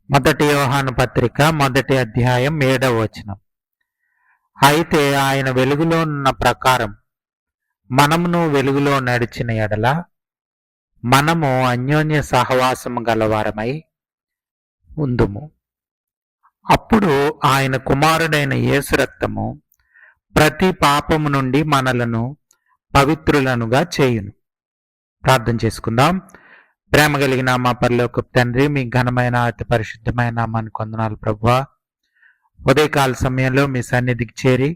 మొదటి యోహాను పత్రిక మొదటి అధ్యాయం 7వ వచనం. అయితే ఆయన వెలుగులో ఉన్న ప్రకారం మనమును వెలుగులో నడిచిన ఎడల మనము అన్యోన్య సహవాసము గలవారమై ఉందుము. అప్పుడు ఆయన కుమారుడైన యేసు రక్తము ప్రతి పాపము నుండి మనలను పవిత్రులనుగా చేయును. ప్రార్థన చేసుకుందాం. ప్రేమ కలిగిన మా పరలోకపు తండ్రి, మీ ఘనమైన అతి పరిశుద్ధమైన నామానికి వందనాలు ప్రభువా. ఉదయకాల సమయంలో మీ సన్నిధికి చేరి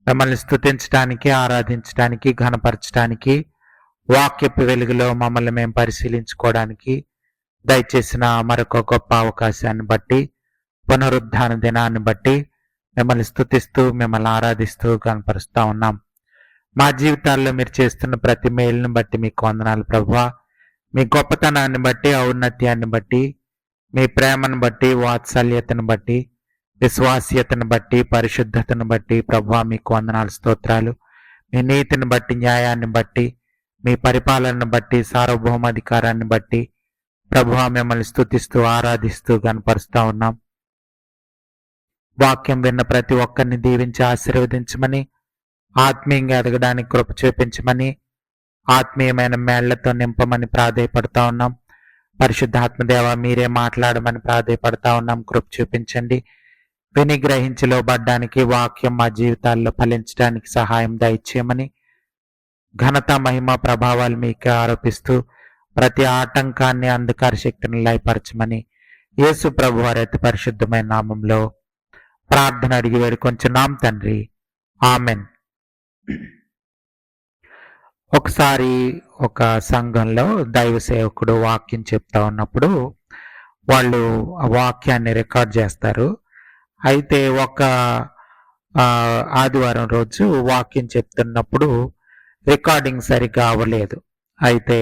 మిమ్మల్ని స్తుతించడానికి, ఆరాధించడానికి, ఘనపరచడానికి, వాక్యపు వెలుగులో మమ్మల్ని మేము పరిశీలించుకోవడానికి దయచేసిన మరొక గొప్ప అవకాశాన్ని బట్టి, పునరుద్ధాన దినాన్ని బట్టి మిమ్మల్ని స్తుతిస్తూ, మిమ్మల్ని ఆరాధిస్తూ కనపరుస్తూ ఉన్నాం. మా జీవితాల్లో మీరు చేస్తున్న ప్రతి మేలును బట్టి మీకు వందనాలు ప్రభువా. మీ గొప్పతనాన్ని బట్టి, ఔన్నత్యాన్ని బట్టి, మీ ప్రేమను బట్టి, వాత్సల్యతను బట్టి, విశ్వాస్యతను బట్టి, పరిశుద్ధతను బట్టి ప్రభువా మీకు వందనాలు, స్తోత్రాలు. మీ నీతిని బట్టి, న్యాయాన్ని బట్టి, మీ పరిపాలనను బట్టి, సార్వభౌమాధికారాన్ని బట్టి ప్రభువా మిమ్మల్ని స్తుతిస్తూ, ఆరాధిస్తూ కనపరుస్తూ ఉన్నాం. వాక్యం విన్న ప్రతి ఒక్కరిని దీవించి ఆశీర్వదించమని, ఆత్మీయంగా ఎదగడానికి కృప చూపించమని, ఆత్మీయమైన మేళ్లతో నింపమని ప్రాధేయపడతా ఉన్నాం. పరిశుద్ధాత్మదేవ మీరే మాట్లాడమని ప్రాధేయపడతా ఉన్నాం. కృప చూపించండి. విని గ్రహించి లోబడ్డానికి, వాక్యం మా జీవితాల్లో ఫలించడానికి సహాయం దయచేయమని, ఘనత మహిమ ప్రభావాలు మీకే ఆరోపిస్తూ ప్రతి ఆటంకాన్ని, అంధకార శక్తిని లయపరచమని యేసు ప్రభు వారి అతి పరిశుద్ధమైన నామంలో ప్రార్థన అడిగి వేడుకొంచున్నాం తండ్రి, ఆమెన్. ఒకసారి ఒక సంఘంలో దైవ సేవకుడు వాక్యం చెప్తా ఉన్నప్పుడు వాళ్ళు ఆ వాక్యాన్ని రికార్డ్ చేస్తారు. అయితే ఒక ఆదివారం రోజు వాక్యం చెప్తున్నప్పుడు రికార్డింగ్ సరిగ్గా అవ్వలేదు. అయితే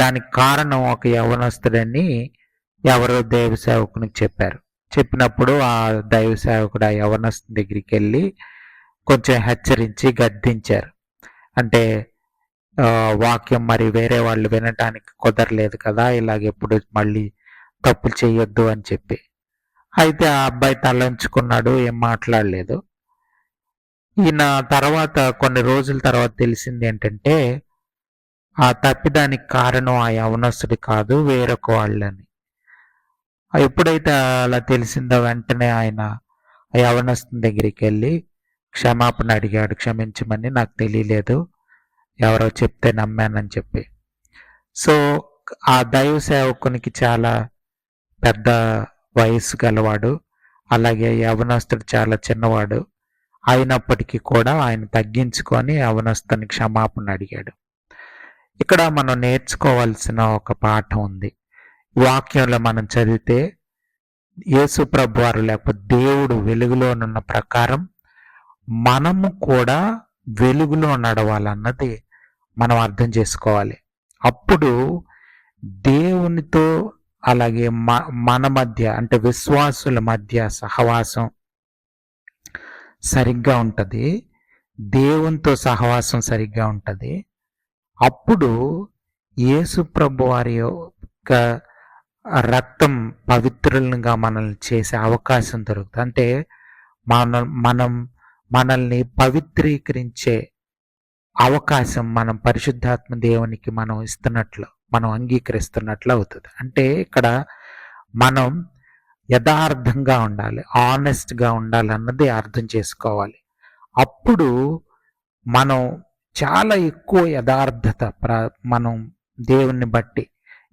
దానికి కారణం ఒక యవనస్తుడని ఎవరో దైవ సేవకునికి చెప్పారు. చెప్పినప్పుడు ఆ దైవ సేవకుడు ఆ యవనస్తుని దగ్గరికి వెళ్ళి కొంచెం హెచ్చరించి గద్దించారు. అంటే వాక్యం మరి వేరే వాళ్ళు వినటానికి కుదరలేదు కదా, ఇలాగెప్పుడు మళ్ళీ తప్పులు చేయొద్దు అని చెప్పి. అయితే ఆ అబ్బాయి తలంచుకున్నాడు, ఏం మాట్లాడలేదు. ఈయన తర్వాత కొన్ని రోజుల తర్వాత తెలిసింది ఏంటంటే ఆ తప్పిదానికి కారణం ఆ యవనస్తుడి కాదు, వేరొక వాళ్ళని. ఎప్పుడైతే అలా తెలిసిందో వెంటనే ఆయన ఆ యవనస్తుని దగ్గరికి వెళ్ళి క్షమాపణ అడిగాడు. క్షమించమని, నాకు తెలియలేదు, ఎవరో చెప్తే నమ్మానని చెప్పి. సో ఆ దైవ సేవకునికి చాలా పెద్ద వయసు గలవాడు, అలాగే యవనస్తుడు చాలా చిన్నవాడు. అయినప్పటికీ కూడా ఆయన తగ్గించుకొని యవనస్తుని క్షమాపణ అడిగాడు. ఇక్కడ మనం నేర్చుకోవాల్సిన ఒక పాఠం ఉంది. వాక్యంలో మనం చదివితే యేసు ప్రభు వారు లేకపోతే దేవుడు వెలుగులోనున్న ప్రకారం మనము కూడా వెలుగులో నడవాలన్నది మనం అర్థం చేసుకోవాలి. అప్పుడు దేవునితో అలాగే మన మధ్య అంటే విశ్వాసుల మధ్య సహవాసం సరిగ్గా ఉంటుంది, దేవునితో సహవాసం సరిగ్గా ఉంటుంది. అప్పుడు యేసు ప్రభు వారి యొక్క రక్తం పవిత్రులుగా మనల్ని చేసే అవకాశం దొరుకుతుంది. అంటే మనల్ని పవిత్రీకరించే అవకాశం మనం పరిశుద్ధాత్మ దేవునికి మనం ఇస్తున్నట్లు, మనం అంగీకరిస్తున్నట్లు అవుతుంది. అంటే ఇక్కడ మనం యథార్థంగా ఉండాలి, ఆనెస్ట్గా ఉండాలి అన్నది అర్థం చేసుకోవాలి. అప్పుడు మనం చాలా ఎక్కువ యథార్థత మనం దేవుని బట్టి,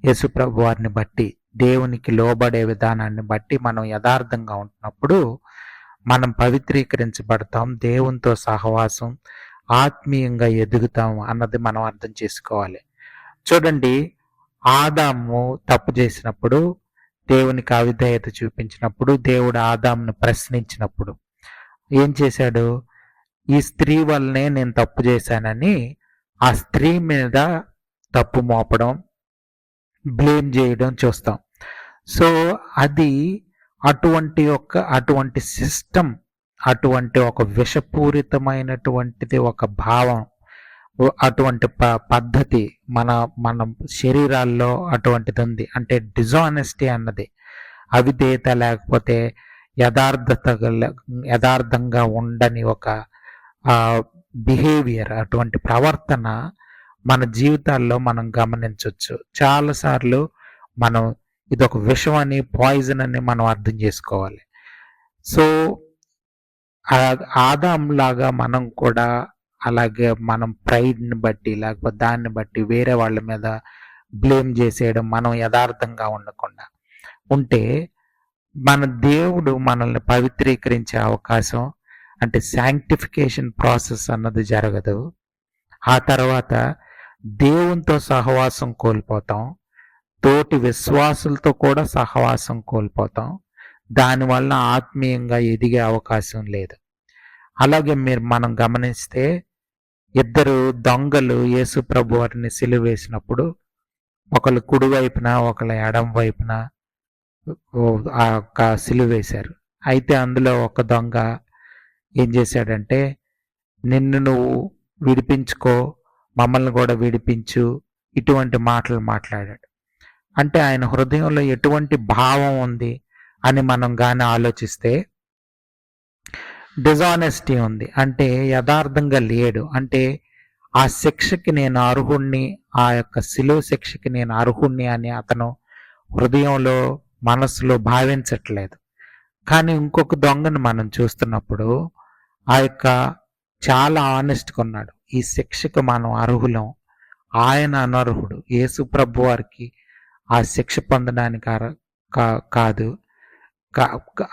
యేసుప్రభు వారిని బట్టి, దేవునికి లోబడే విధానాన్ని బట్టి మనం యథార్థంగా ఉంటున్నప్పుడు మనం పవిత్రీకరించబడతాం, దేవునితో సహవాసం, ఆత్మీయంగా ఎదుగుతాం అన్నది మనం అర్థం చేసుకోవాలి. చూడండి, ఆదాము తప్పు చేసినప్పుడు, దేవునికి అవిధేయత చూపించినప్పుడు, దేవుడు ఆదామును ప్రశ్నించినప్పుడు ఏం చేశాడు? ఈ స్త్రీ వల్లనే నేను తప్పు చేశానని ఆ స్త్రీ మీద తప్పు మోపడం, బ్లేమ్ చేయడం చూస్తాం. సో అది అటువంటి సిస్టమ్, అటువంటి ఒక విషపూరితమైనటువంటిది ఒక భావం, అటువంటి పద్ధతి మన శరీరాల్లో అటువంటిది ఉంది. అంటే డిజానెస్టీ అన్నది, అవిధేయత లేకపోతే యథార్థత యథార్థంగా ఉండని ఒక బిహేవియర్, అటువంటి ప్రవర్తన మన జీవితాల్లో మనం గమనించవచ్చు. చాలాసార్లు మనం ఇదొక విషం అని, పాయిజన్ అని మనం అర్థం చేసుకోవాలి. సో ఆదాం లాగా మనం కూడా అలాగే మనం ప్రైడ్ని బట్టి లేకపోతే దాన్ని బట్టి వేరే వాళ్ళ మీద బ్లేమ్ చేసేయడం, మనం యథార్థంగా ఉండకుండా ఉంటే మన దేవుడు మనల్ని పవిత్రీకరించే అవకాశం, అంటే శాంక్టిఫికేషన్ ప్రాసెస్ అన్నది జరగదు. ఆ తర్వాత దేవునితో సహవాసం కోల్పోతాం, తోటి విశ్వాసులతో కూడా సహవాసం కోల్పోతాం. దానివల్ల ఆత్మీయంగా ఎదిగే అవకాశం లేదు. అలాగే మనం గమనిస్తే ఇద్దరు దొంగలు యేసు ప్రభు వారిని సిలువ వేసినప్పుడు ఒకళ్ళు కుడివైపున ఒకళ్ళు ఎడం వైపున ఆ యొక్క సిలువ వేశారు. అయితే అందులో ఒక దొంగ ఏం చేశాడంటే, నిన్ను నువ్వు విడిపించుకో, మమ్మల్ని కూడా విడిపించు, ఇటువంటి మాటలు మాట్లాడాడు. అంటే ఆయన హృదయంలో ఎటువంటి భావం ఉంది అని మనం కానీ ఆలోచిస్తే డిజానెస్టీ ఉంది, అంటే యథార్థంగా లేడు. అంటే ఆ శిక్షకి నేను అర్హుణ్ణి, ఆ యొక్క శిలువ శిక్షకి నేను అర్హుణ్ణి అని అతను హృదయంలో మనసులో భావించట్లేదు. కానీ ఇంకొక దొంగను మనం చూస్తున్నప్పుడు ఆ యొక్క చాలా ఆనెస్ట్గా ఉన్నాడు. ఈ శిక్షకు మనం అర్హులం, ఆయన అనర్హుడు, యేసు ప్రభు వారికి ఆ శిక్ష పొందడానికి కాదు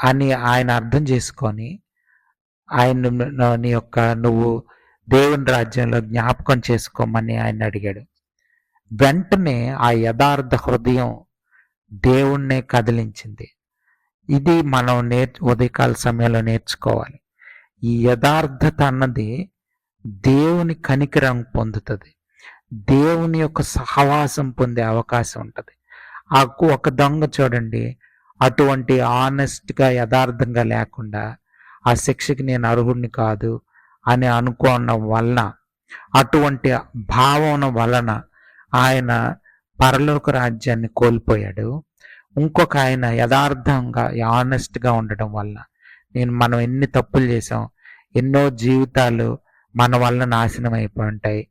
అని ఆయన అర్థం చేసుకొని ఆయన నీ యొక్క నువ్వు దేవుని రాజ్యంలో జ్ఞాపకం చేసుకోమని ఆయన అడిగాడు. వెంటనే ఆ యథార్థ హృదయం దేవుణ్ణే కదిలించింది. ఇది మనం ఉదయకాల సమయంలో నేర్చుకోవాలి. ఈ యథార్థత అన్నది దేవుని కనికరం పొందుతుంది, దేవుని యొక్క సహవాసం పొందే అవకాశం ఉంటుంది. ఒక దొంగ చూడండి, అటువంటి ఆనెస్ట్గా యథార్థంగా లేకుండా ఆ శిక్షకి నేను అర్హుడిని కాదు అని అనుకోవడం వలన, అటువంటి భావన వలన ఆయన పరలోక రాజ్యాన్ని కోల్పోయాడు. ఇంకొక ఆయన యథార్థంగా ఆనెస్ట్గా ఉండడం వల్ల, మనం ఎన్ని తప్పులు చేసాం, ఎన్నో జీవితాలు మన వల్ల నాశనం అయిపోయి ఉంటాయి,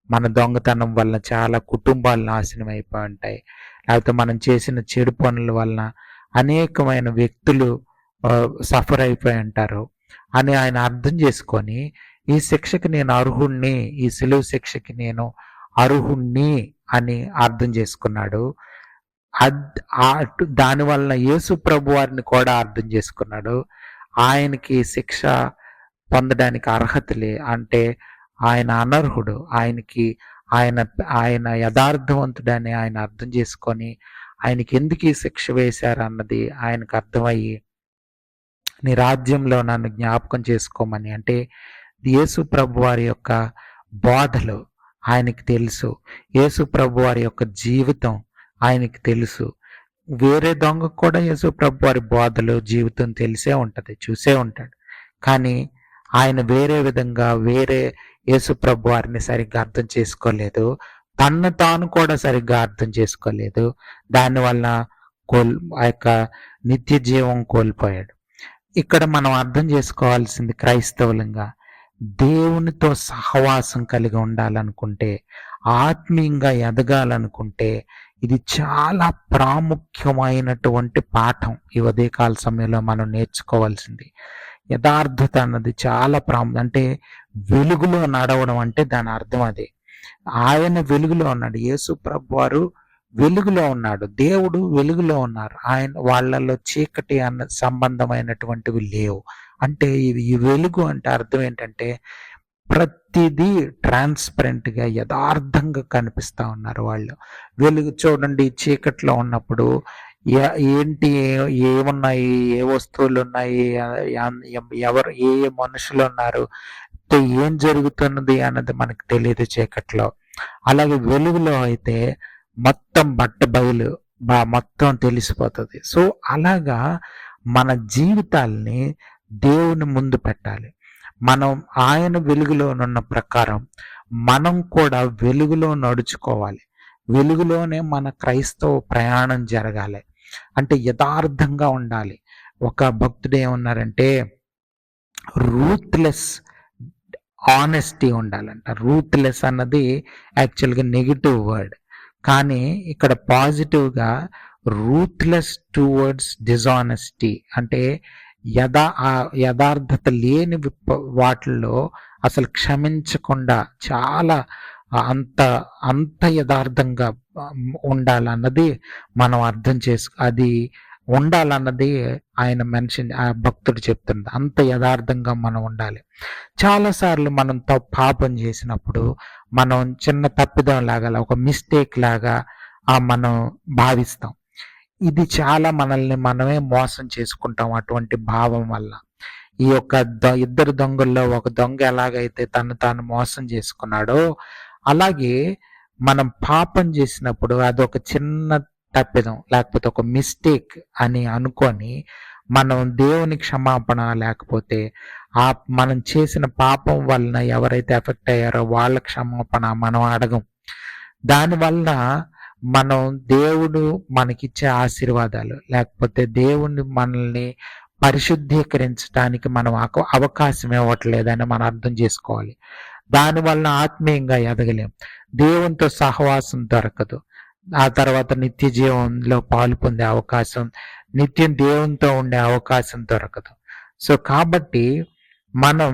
మన దొంగతనం వల్ల చాలా కుటుంబాలు నాశనం అయిపోయి ఉంటాయి, లేకపోతే మనం చేసిన చెడు పనుల వలన అనేకమైన వ్యక్తులు సఫర్ అయిపోయి ఉంటారు అని ఆయన అర్థం చేసుకొని, ఈ శిక్షకి నేను అర్హుణ్ణి, ఈ సిలువ శిక్షకి నేను అర్హుణ్ణి అని అర్థం చేసుకున్నాడు. దానివల్ల యేసు ప్రభు వారిని కూడా అర్థం చేసుకున్నాడు. ఆయనకి శిక్ష పొందడానికి అర్హత అంటే ఆయన అనర్హుడు, ఆయన యథార్థవంతుడని ఆయన అర్థం చేసుకొని ఆయనకి ఎందుకు ఈ శిక్ష వేశారు అన్నది ఆయనకు అర్థమయ్యి, నీ రాజ్యంలో నన్ను జ్ఞాపకం చేసుకోమని, అంటే యేసు ప్రభు వారి యొక్క బోధలు ఆయనకి తెలుసు, యేసు ప్రభు వారి యొక్క జీవితం ఆయనకి తెలుసు. వేరే దొంగకు కూడా యేసు ప్రభు వారి బోధలు జీవితం తెలిసే ఉంటుంది, చూసే ఉంటాడు. కానీ ఆయన వేరే విధంగా యేసు ప్రభు వారిని సరిగ్గా అర్థం చేసుకోలేదు, తన్ను తాను కూడా సరిగ్గా అర్థం చేసుకోలేదు. దానివల్ల ఆ యొక్క నిత్య జీవం కోల్పోయాడు. ఇక్కడ మనం అర్థం చేసుకోవాల్సింది, క్రైస్తవులంగా దేవునితో సహవాసం కలిగి ఉండాలనుకుంటే, ఆత్మీయంగా ఎదగాలనుకుంటే, ఇది చాలా ప్రాముఖ్యమైనటువంటి పాఠం. ఈ ఉదయకాల సమయంలో మనం నేర్చుకోవాల్సింది యథార్థత అన్నది చాలా అంటే వెలుగులో నడవడం అంటే దాని అర్థం అదే. ఆయన వెలుగులో ఉన్నాడు, యేసు ప్రభు వారు వెలుగులో ఉన్నాడు, దేవుడు వెలుగులో ఉన్నారు. వాళ్ళలో చీకటి అన్న సంబంధమైనటువంటివి లేవు. అంటే ఈ వెలుగు అంటే అర్థం ఏంటంటే ప్రతిదీ ట్రాన్స్పరెంట్గా యథార్థంగా కనిపిస్తూ ఉన్నారు వాళ్ళు. వెలుగు చూడండి, చీకట్లో ఉన్నప్పుడు ఏంటి, ఏమున్నాయి, ఏ వస్తువులు ఉన్నాయి, ఎవరు, ఏ మనుషులు ఉన్నారు, ఏం జరుగుతున్నది అన్నది మనకు తెలియదు చీకట్లో. అలాగే వెలుగులో అయితే మొత్తం బయలు మొత్తం తెలిసిపోతుంది. సో అలాగా మన జీవితాల్ని దేవుని ముందు పెట్టాలి. మనం ఆయన వెలుగులో ఉన్న ప్రకారం మనం కూడా వెలుగులో నడుచుకోవాలి. వెలుగులోనే మన క్రైస్తవ ప్రయాణం జరగాలి. అంటే యథార్థంగా ఉండాలి. ఒక భక్తుడు ఏమన్నారంటే రూత్‌లెస్ ఆనెస్టీ ఉండాలంట. రూత్‌లెస్ అన్నది యాక్చువల్‌గా నెగెటివ్ వర్డ్. కానీ ఇక్కడ పాజిటివ్‌గా రూత్‌లెస్ టువర్డ్స్ డిజానెస్టీ అంటే యథార్థత లేని వాటిల్లో అసలు క్షమించకుండా చాలా అంత అంత యథార్థంగా ఉండాలన్నది మనం అర్థం అది ఉండాలన్నది ఆయన ఆ భక్తుడు చెప్తుంది. అంత యథార్థంగా మనం ఉండాలి. చాలాసార్లు మనం పాపం చేసినప్పుడు మనం చిన్న తప్పిదం లాగా ఒక మిస్టేక్ లాగా మనం భావిస్తాం. ఇది చాలా మనల్ని మనమే మోసం చేసుకుంటాం అటువంటి భావం వల్ల. ఈ యొక్క ఇద్దరు దొంగల్లో ఒక దొంగ ఎలాగైతే తను తాను మోసం చేసుకున్నాడో అలాగే మనం పాపం చేసినప్పుడు అదొక చిన్న తప్పిదం లేకపోతే ఒక మిస్టేక్ అని అనుకొని మనం దేవుని క్షమాపణ లేకపోతే మనం చేసిన పాపం వలన ఎవరైతే ఎఫెక్ట్ అయ్యారో వాళ్ళ క్షమాపణ మనం అడగం. దానివల్ల మనం దేవుడు మనకిచ్చే ఆశీర్వాదాలు లేకపోతే దేవుని మనల్ని పరిశుద్ధీకరించడానికి మనం అవకాశం ఇవ్వట్లేదని మనం అర్థం చేసుకోవాలి. దానివల్ల ఆత్మీయంగా ఎదగలేం. దేవునితో సహవాసం దొరకదు. ఆ తర్వాత నిత్య జీవంలో పాలు పొందే అవకాశం, నిత్యం దేవునితో ఉండే అవకాశం దొరకదు. సో కాబట్టి మనం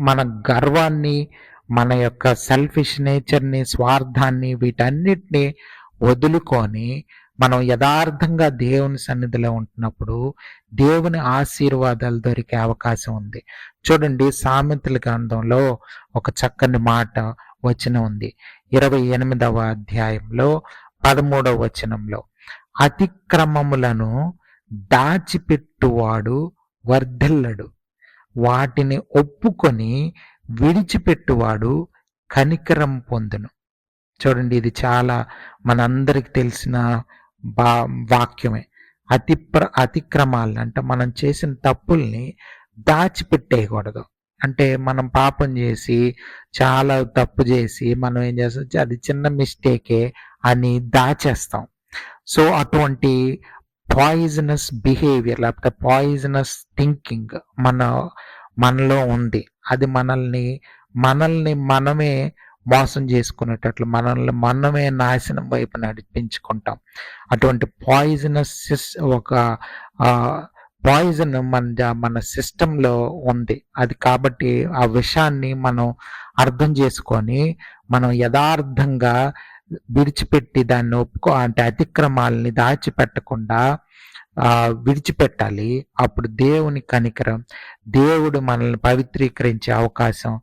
మన గర్వాన్ని, మన యొక్క సెల్ఫిష్ నేచర్ని, స్వార్థాన్ని వీటన్నిటిని వదులుకొని మనం యథార్థంగా దేవుని సన్నిధిలో ఉంటున్నప్పుడు దేవుని ఆశీర్వాదాలు దొరికే అవకాశం ఉంది. చూడండి, సామెతల గ్రంథంలో ఒక చక్కని మాట వచనం ఉంది. 28వ అధ్యాయంలో 13వ వచనంలో, అతిక్రమములను దాచిపెట్టువాడు వర్ధిల్లడు, వాటిని ఒప్పుకొని విడిచిపెట్టువాడు కనికరం పొందును. చూడండి, ఇది చాలా మనందరికి తెలిసిన వాక్యమే. అతిక్రమాలను అంటే మనం చేసిన తప్పుల్ని దాచిపెట్టేయకూడదు. అంటే మనం పాపం చేసి చాలా తప్పు చేసి మనం ఏం చేస్తాం, అది చిన్న మిస్టేకే అని దాచేస్తాం. సో అటువంటి పాయిజనస్ బిహేవియర్ లేకపోతే పాయిజనస్ థింకింగ్ మనలో ఉంది. అది మనల్ని మనమే మోసం చేసుకునేటట్లు మనమే నాశనం వైపు నడిపించుకుంటాం. అటువంటి ఒక పాయిజన్ మన సిస్టంలో ఉంది. అది కాబట్టి ఆ విషయాన్ని మనం అర్థం చేసుకొని మనం యథార్థంగా విడిచిపెట్టి దాన్ని అంటే అతిక్రమాలని దాచిపెట్టకుండా విడిచిపెట్టాలి. అప్పుడు దేవుని కనికరం, దేవుడు మనల్ని పవిత్రీకరించే అవకాశం,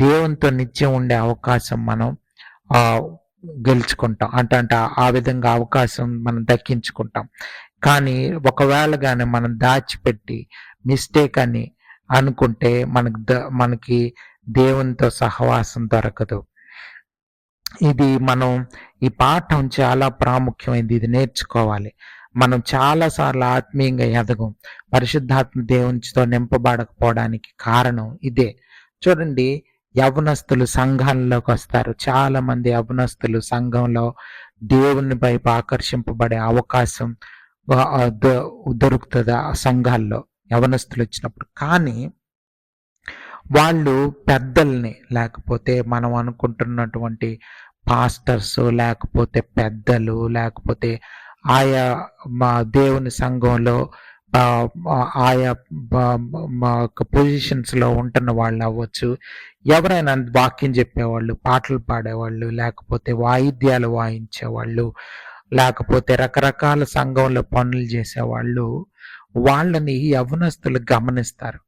దేవునితో నిత్యం ఉండే అవకాశం మనం గెలుచుకుంటాం. అంటే ఆ విధంగా అవకాశం మనం దక్కించుకుంటాం. కానీ ఒకవేళ కానీ మనం దాచిపెట్టి మిస్టేక్ అని అనుకుంటే మనకి దేవునితో సహవాసం దొరకదు. ఇది ఈ పాఠం చాలా ప్రాముఖ్యమైనది. ఇది నేర్చుకోవాలి. మనం చాలాసార్లు ఆత్మీయంగా ఎదగం, పరిశుద్ధాత్మ దేవునితో నింపబడకపోవడానికి కారణం ఇదే. చూడండి, యవనస్తులు సంఘాల్లోకి వస్తారు. చాలా మంది యవనస్తులు సంఘంలో దేవుని వైపు ఆకర్షింపబడే అవకాశం దొరుకుతుంది ఆ సంఘాల్లో యవనస్తులు వచ్చినప్పుడు. కానీ వాళ్ళు పెద్దల్ని లేకపోతే మనం అనుకుంటున్నటువంటి పాస్టర్స్ లేకపోతే పెద్దలు లేకపోతే ఆయా మా దేవుని సంఘంలో ఆయా పొజిషన్స్లో ఉంటున్న వాళ్ళు అవ్వచ్చు, ఎవరైనా వాక్యం చెప్పేవాళ్ళు, పాటలు పాడేవాళ్ళు, లేకపోతే వాయిద్యాలు వాయించేవాళ్ళు, లేకపోతే రకరకాల సంఘంలో పనులు చేసేవాళ్ళు, వాళ్ళని యవనస్తులు గమనిస్తారు.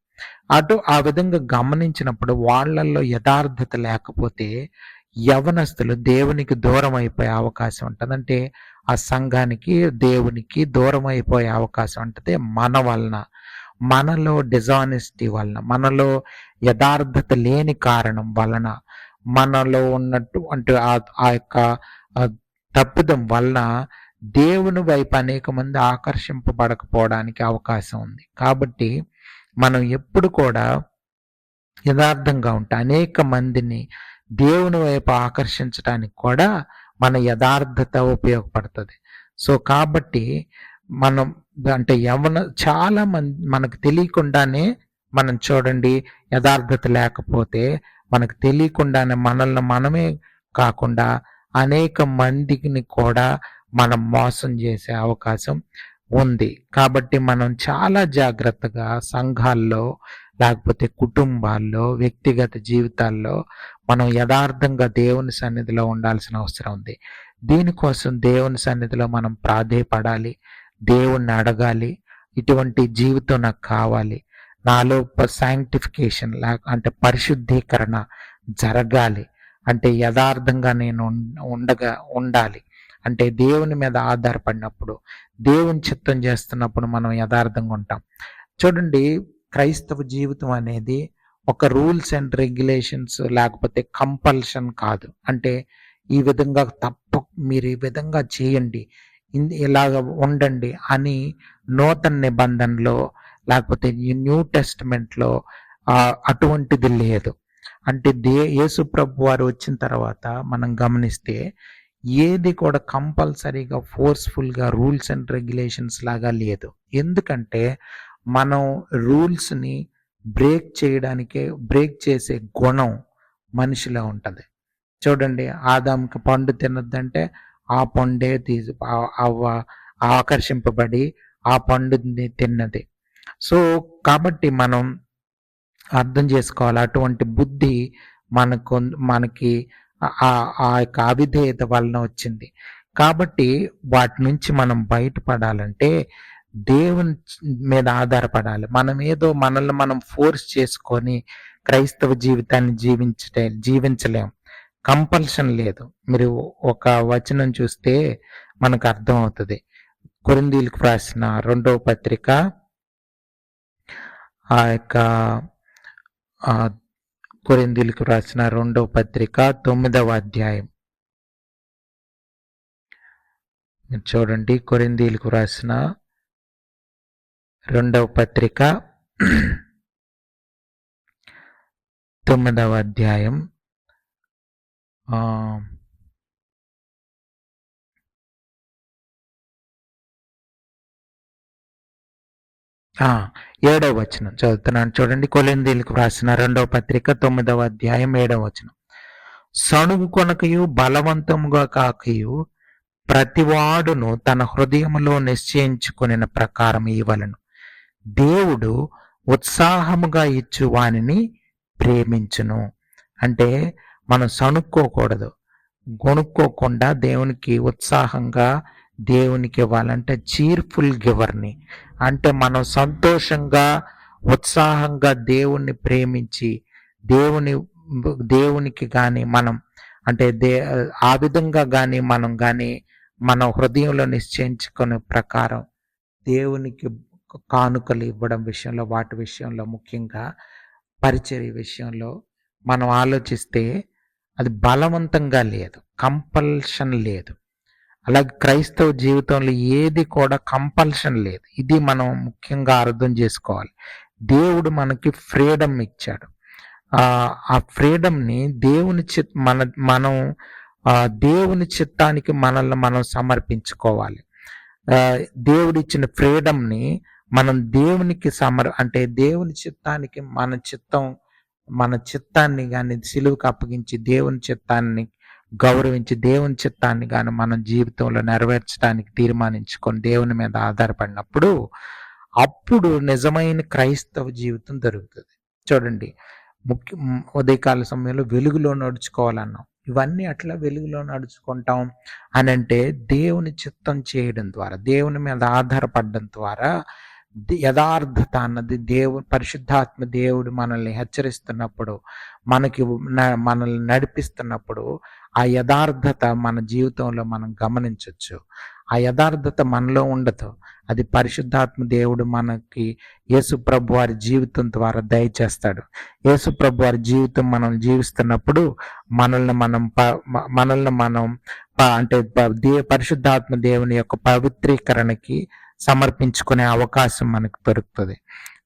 ఆ విధంగా గమనించినప్పుడు వాళ్ళల్లో యథార్థత లేకపోతే యవనస్తులు దేవునికి దూరం అయిపోయే అవకాశం ఉంటుంది. అంటే ఆ సంఘానికి దేవునికి దూరం అయిపోయే అవకాశం ఉంటుంది మన వలన, మనలో డిజానెస్టీ వలన, మనలో యథార్థత లేని కారణం వలన, మనలో ఉన్నట్టు అంటే ఆ యొక్క తప్పిదం వలన దేవుని వైపు అనేక మంది ఆకర్షింపబడకపోవడానికి అవకాశం ఉంది. కాబట్టి మనం ఎప్పుడు కూడా యథార్థంగా ఉంటాం. అనేక మందిని దేవుని వైపు ఆకర్షించడానికి కూడా మన యథార్థత ఉపయోగపడుతుంది. సో కాబట్టి మనం అంటే చాలా మంది మనకు తెలియకుండానే మనం చూడండి, యథార్థత లేకపోతే మనకు తెలియకుండానే మనల్ని మనమే కాకుండా అనేక మందిని కూడా మనం మోసం చేసే అవకాశం ఉంది. కాబట్టి మనం చాలా జాగ్రత్తగా సంఘాల్లో లేకపోతే కుటుంబాల్లో వ్యక్తిగత జీవితాల్లో మనం యథార్థంగా దేవుని సన్నిధిలో ఉండాల్సిన అవసరం ఉంది. దీనికోసం దేవుని సన్నిధిలో మనం ప్రాధేయపడాలి, దేవుణ్ణి అడగాలి. ఇటువంటి జీవితం నాకు కావాలి, నాలో శాంక్టిఫికేషన్ అంటే పరిశుద్ధీకరణ జరగాలి, అంటే యథార్థంగా నేను ఉండాలి. అంటే దేవుని మీద ఆధారపడినప్పుడు, దేవుని చిత్తం చేస్తున్నప్పుడు మనం యథార్థంగా ఉంటాం. చూడండి, క్రైస్తవ జీవితం అనేది ఒక రూల్స్ అండ్ రెగ్యులేషన్స్ లేకపోతే కంపల్షన్ కాదు. అంటే ఈ విధంగా మీరు ఈ విధంగా చేయండి, ఇలాగ ఉండండి అని నూతన నిబంధనలో లేకపోతే న్యూ టెస్ట్మెంట్లో అటువంటిది లేదు. అంటే యేసు ప్రభు వారు వచ్చిన తర్వాత మనం గమనిస్తే ఏది కూడా కంపల్సరీగా ఫోర్స్ఫుల్గా రూల్స్ అండ్ రెగ్యులేషన్స్ లాగా లేదు. ఎందుకంటే మనం రూల్స్ని బ్రేక్ చేసే గుణం మనిషిలో ఉంటుంది. చూడండి, ఆదాంకి పండు తినొద్దంటే ఆ పండే ఆకర్షింపబడి ఆ పండుని తిన్నది. సో కాబట్టి మనం అర్థం చేసుకోవాలి, అటువంటి బుద్ధి మనకి ఆ యొక్క అవిధేయత వలన వచ్చింది. కాబట్టి వాటి నుంచి మనం బయటపడాలంటే దేవుని మీద ఆధారపడాలి. మనం ఏదో మనల్ని మనం ఫోర్స్ చేసుకొని క్రైస్తవ జీవితాన్ని జీవించలేం. కంపల్షన్ లేదు. మీరు ఒక వచనం చూస్తే మనకు అర్థం అవుతుంది. కొరింథీయులకు రాసిన 2వ పత్రిక ఆ యొక్క కొరింథీయులకు రాసిన 2వ పత్రిక 9వ అధ్యాయం చూడండి. కొరింథీయులకు రాసిన 2వ పత్రిక 9వ అధ్యాయం 7వ వచనం చదువుతున్నాను చూడండి. కొరింథీయులకు రాసిన 2వ పత్రిక 9వ అధ్యాయం 7వ వచనం. సణుగు కొనకయు బలవంతముగా కాకయు ప్రతివాడును తన హృదయములో నిశ్చయించుకుని ప్రకారం ఇవ్వలను. దేవుడు ఉత్సాహముగా ఇచ్చు వానిని ప్రేమించును. అంటే మనం సణుక్కోకూడదు, కొనుక్కోకుండా దేవునికి ఉత్సాహంగా దేవునికి ఇవ్వాలంటే చీర్ఫుల్ గివర్ని, అంటే మనం సంతోషంగా ఉత్సాహంగా దేవుణ్ణి ప్రేమించి దేవునికి కానీ మనం అంటే ఆ విధంగా కానీ మన హృదయంలో నిశ్చయించుకునే ప్రకారం దేవునికి కానుకలు ఇవ్వడం విషయంలో, వాటి విషయంలో, ముఖ్యంగా పరిచర్య విషయంలో మనం ఆలోచిస్తే అది బలవంతంగా లేదు, కంపల్షన్ లేదు. అలాగే క్రైస్తవ జీవితంలో ఏది కూడా కంపల్షన్ లేదు. ఇది మనం ముఖ్యంగా అర్థం చేసుకోవాలి. దేవుడు మనకి ఫ్రీడమ్ ఇచ్చాడు. ఆ ఫ్రీడమ్ని మనం దేవుని చిత్తానికి మనల్ని మనం సమర్పించుకోవాలి. దేవుడిచ్చిన ఫ్రీడమ్ని మనం దేవునికి అంటే దేవుని చిత్తానికి మన చిత్తాన్ని కానీ సిలువకు అప్పగించి దేవుని చిత్తాన్ని గౌరవించి దేవుని చిత్తాన్ని కానీ మనం జీవితంలో నెరవేర్చడానికి తీర్మానించుకొని దేవుని మీద ఆధారపడినప్పుడు అప్పుడు నిజమైన క్రైస్తవ జీవితం దొరుకుతుంది. చూడండి, ఉదయకాల సమయంలో వెలుగులో నడుచుకోవాలన్నాం. ఇవన్నీ అట్లా వెలుగులో నడుచుకుంటాం అని అంటే దేవుని చిత్తం చేయడం ద్వారా, దేవుని మీద ఆధారపడడం ద్వారా యథార్థత అన్నది పరిశుద్ధాత్మ దేవుడు మనల్ని హెచ్చరిస్తున్నప్పుడు, మనల్ని నడిపిస్తున్నప్పుడు ఆ యథార్థత మన జీవితంలో మనం గమనించవచ్చు. ఆ యథార్థత మనలో ఉండదు, అది పరిశుద్ధాత్మ దేవుడు మనకి యేసు ప్రభు వారి జీవితం ద్వారా దయచేస్తాడు. యేసు ప్రభు వారి జీవితం మనం జీవిస్తున్నప్పుడు మనల్ని మనం అంటే పరిశుద్ధాత్మ దేవుని యొక్క పవిత్రీకరణకి సమర్పించుకునే అవకాశం మనకు దొరుకుతుంది.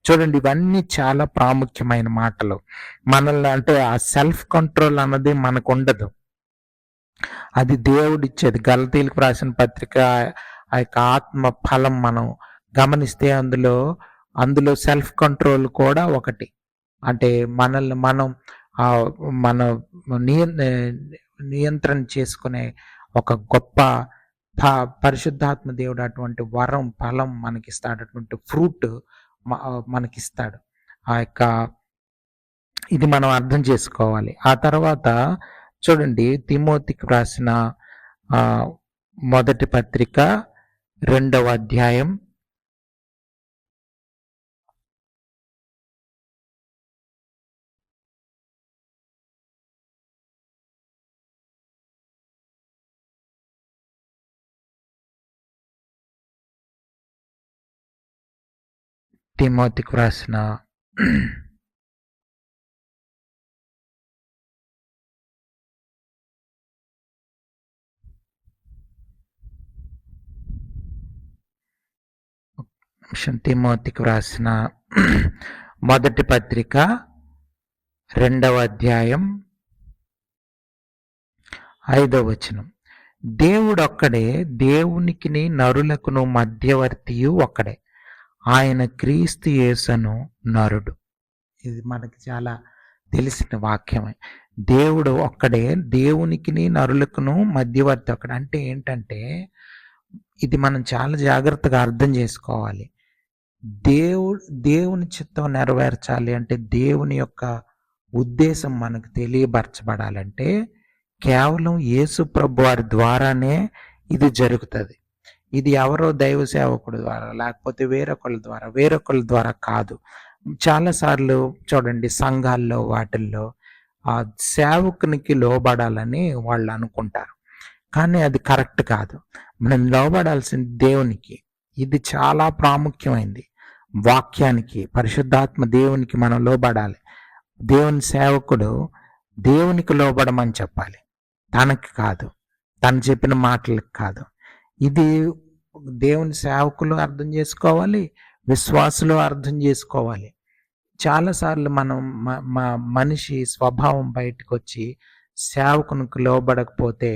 చూడండి, ఇవన్నీ చాలా ప్రాముఖ్యమైన మాటలు. మనల్ని అంటే ఆ సెల్ఫ్ కంట్రోల్ అన్నది మనకు ఉండదు, అది దేవుడిచ్చేది. గలతీయులకు రాసిన పత్రిక ఆ యొక్క ఆత్మ ఫలం మనం గమనిస్తే అందులో సెల్ఫ్ కంట్రోల్ కూడా ఒకటి. అంటే మనల్ని మనం మన నియ నియంత్రణ చేసుకునే ఒక గొప్ప పరిశుద్ధాత్మ దేవుడు అటువంటి వరం, ఫలం మనకిస్తాడు. అటువంటి ఫ్రూట్ మనకిస్తాడు. ఆ యొక్క ఇది మనం అర్థం చేసుకోవాలి. ఆ తర్వాత చూడండి, తిమోతికి రాసిన మొదటి పత్రిక 2వ అధ్యాయం 2వ అధ్యాయం 5వ వచనం. దేవుడొక్కడే, దేవునికిని నరులకును మధ్యవర్తియు ఒక్కడే, ఆయన క్రీస్తు యేసును నరుడు. ఇది మనకి చాలా తెలిసిన వాక్యమే. దేవుడు ఒక్కడే, దేవునికిని నరులకును మధ్యవర్తి ఒక్కడే. అంటే ఏంటంటే ఇది మనం చాలా జాగ్రత్తగా అర్థం చేసుకోవాలి. దేవుని చిత్తం నెరవేర్చాలి అంటే, దేవుని యొక్క ఉద్దేశం మనకు తెలియపరచబడాలంటే కేవలం యేసు ప్రభు వారి ద్వారానే ఇది జరుగుతుంది. ఇది ఎవరో దైవ సేవకుడి ద్వారా, లేకపోతే వేరొకళ్ళ ద్వారా కాదు. చాలాసార్లు చూడండి, సంఘాల్లో వాటిల్లో ఆ సేవకునికి లోబడాలని వాళ్ళు అనుకుంటారు, కానీ అది కరెక్ట్ కాదు. మనం లోబడాల్సింది దేవునికి. ఇది చాలా ప్రాముఖ్యమైనది. వాక్యానికి, పరిశుద్ధాత్మ దేవునికి మనం లోబడాలి. దేవుని సేవకుడు దేవునికి లోబడమని చెప్పాలి, తనకి కాదు, తను చెప్పిన మాటలకు కాదు. ఇది దేవుని సేవకులు అర్థం చేసుకోవాలి, విశ్వాసులు అర్థం చేసుకోవాలి. చాలాసార్లు మనం మనిషి స్వభావం బయటకు వచ్చి సేవకునికి లోబడకపోతే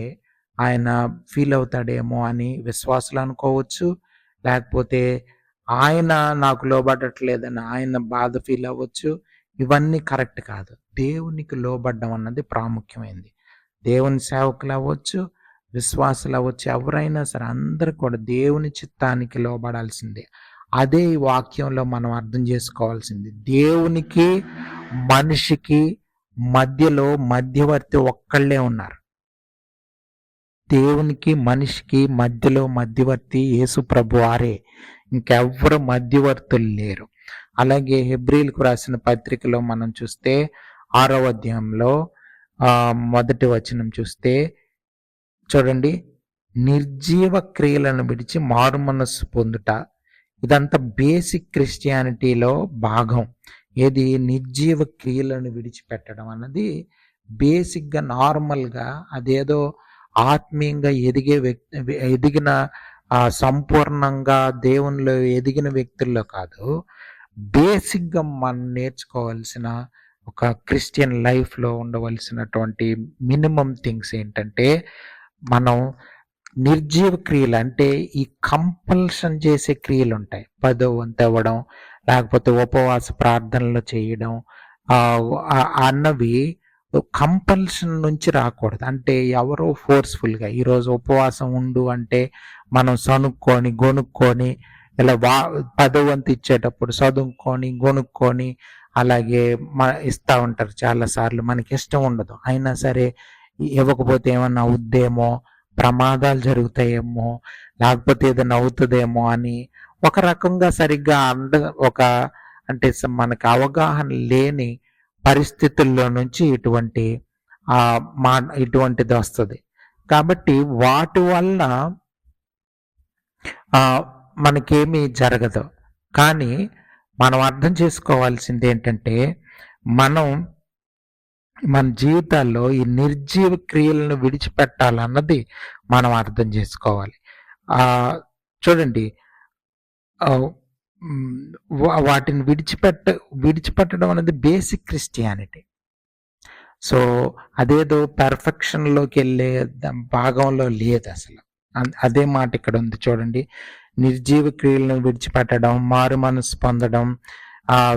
ఆయన ఫీల్ అవుతాడేమో అని విశ్వాసులు అనుకోవచ్చు, లేకపోతే ఆయన నాకు లోబడట్లేదని ఆయన బాధ ఫీల్ అవ్వచ్చు. ఇవన్నీ కరెక్ట్ కాదు. దేవునికి లోబడ్డం అన్నది ప్రాముఖ్యమైనది. దేవుని సేవకులు అవ్వచ్చు, విశ్వాసులు అవ్వచ్చు, ఎవరైనా సరే అందరూ కూడా దేవుని చిత్తానికి లోబడాల్సిందే. అదే ఈ వాక్యంలో మనం అర్థం చేసుకోవాల్సింది. దేవునికి మనిషికి మధ్యలో మధ్యవర్తి ఒక్కళ్ళే ఉన్నారు. దేవునికి మనిషికి మధ్యలో మధ్యవర్తి యేసు ప్రభు వారే, ఇంకెవ్వరు మధ్యవర్తులు లేరు. అలాగే హెబ్రీలకు రాసిన పత్రికలో మనం చూస్తే 6వ అధ్యాయంలో మొదటి వచనం చూస్తే చూడండి, నిర్జీవ క్రియలను విడిచి మారు మనస్సు పొందుట. ఇదంతా బేసిక్ క్రిస్టియానిటీలో భాగం. ఏది? నిర్జీవ క్రియలను విడిచిపెట్టడం అన్నది బేసిక్గా, నార్మల్గా అదేదో ఆత్మీయంగా ఎదిగిన సంపూర్ణంగా దేవునిలో ఎదిగిన వ్యక్తుల్లో కాదు. బేసిక్గా మనం నేర్చుకోవాల్సిన ఒక క్రిస్టియన్ లైఫ్లో ఉండవలసినటువంటి మినిమం థింగ్స్ ఏంటంటే, మనం నిర్జీవ క్రియలు అంటే ఈ కంపల్షన్ చేసే క్రియలు ఉంటాయి. 10వ వంతు ఇవ్వడం, లేకపోతే ఉపవాస ప్రార్థనలు చేయడం అన్నవి కంపల్షన్ నుంచి రాకూడదు. అంటే ఎవరో ఫోర్స్ఫుల్గా ఈరోజు ఉపవాసం ఉండు అంటే మనం సనుక్కొని గొనుక్కొని, ఇలా 10వ వంతు ఇచ్చేటప్పుడు చదువుకొని గొనుక్కొని అలాగే ఇస్తూ ఉంటారు. చాలాసార్లు మనకి ఇష్టం ఉండదు, అయినా సరే ఇవ్వకపోతే ఏమన్నా అవుద్దేమో, ప్రమాదాలు జరుగుతాయేమో, లేకపోతే ఏదైనా అవుతుందేమో అని ఒక రకంగా సరిగ్గా అంటే మనకు అవగాహన లేని పరిస్థితుల్లో నుంచి ఇటువంటిది వస్తుంది. కాబట్టి వాటి వల్ల మనకేమీ జరగదు. కానీ మనం అర్థం చేసుకోవాల్సింది ఏంటంటే, మన జీవితాల్లో ఈ నిర్జీవ క్రియలను విడిచిపెట్టాలన్నది మనం అర్థం చేసుకోవాలి. చూడండి, వాటిని విడిచిపెట్టడం అనేది బేసిక్ క్రిస్టియానిటీ. సో అదేదో పెర్ఫెక్షన్లోకి వెళ్ళే భాగంలో లేదు అసలు. అదే మాట ఇక్కడ ఉంది చూడండి. నిర్జీవ క్రియలను విడిచిపెట్టడం, మారు మనసు పొందడం,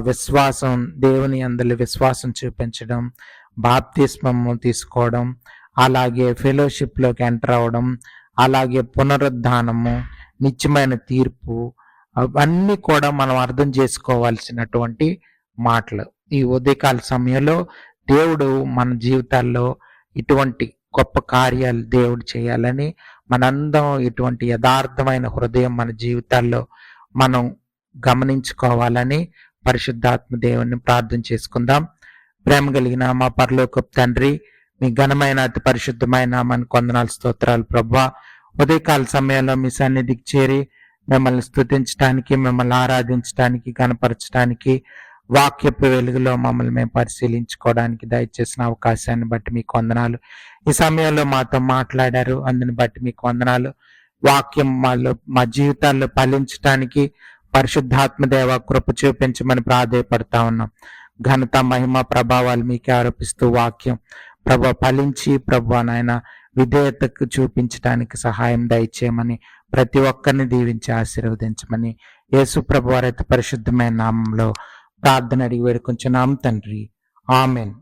విశ్వాసం, దేవుని యందలి విశ్వాసం చూపించడం, బాప్తిస్మము తీసుకోవడం, అలాగే ఫెలోషిప్లోకి ఎంటర్ అవ్వడం, అలాగే పునరుద్ధానము, నిత్యమైన తీర్పు, అవన్నీ కూడా మనం అర్థం చేసుకోవాల్సినటువంటి మాటలు. ఈ ఉదయకాల సమయంలో దేవుడు మన జీవితాల్లో ఇటువంటి గొప్ప కార్యాలు దేవుడు చేయాలని, మనందరం ఇటువంటి యథార్థమైన హృదయం మన జీవితాల్లో మనం గమనించుకోవాలని పరిశుద్ధాత్మ దేవుని ప్రార్థన చేసుకుందాం. ప్రేమ కలిగిన మా పరలోకపు తండ్రి, మీ ఘనమైన అతి పరిశుద్ధమైన నామానికి వందనాలు, స్తోత్రాలు ప్రభువా. ఉదయకాల సమయంలో మీ సన్నిధికి చేరి మిమ్మల్ని స్తుతించడానికి, మిమ్మల్ని ఆరాధించడానికి, గణపరచడానికి, వాక్యపు వెలుగులో మమ్మల్ని మేము పరిశీలించుకోవడానికి దయచేసిన అవకాశాన్ని బట్టి మీకు వందనాలు. ఈ సమయంలో మాతో మాట్లాడారు, అందుని బట్టి మీకు వందనాలు. వాక్యం మా జీవితాల్లో ఫలించడానికి పరిశుద్ధాత్మ దేవ కృప చూపించమని ప్రాధేయపడతా ఉన్నాం. ఘనత, మహిమ, ప్రభావాలు మీకే ఆరోపిస్తూ వాక్యం ప్రభు ఫలించి ప్రభు నాయన విధేయతకు చూపించడానికి సహాయం దయచేయమని, ప్రతి ఒక్కరిని దీవించి ఆశీర్వదించమని యేసు ప్రభు వారి పరిశుద్ధమైన నామంలో ప్రార్థన అడిగి వేడుకొంచున్నాం తండ్రి. ఆమెన్.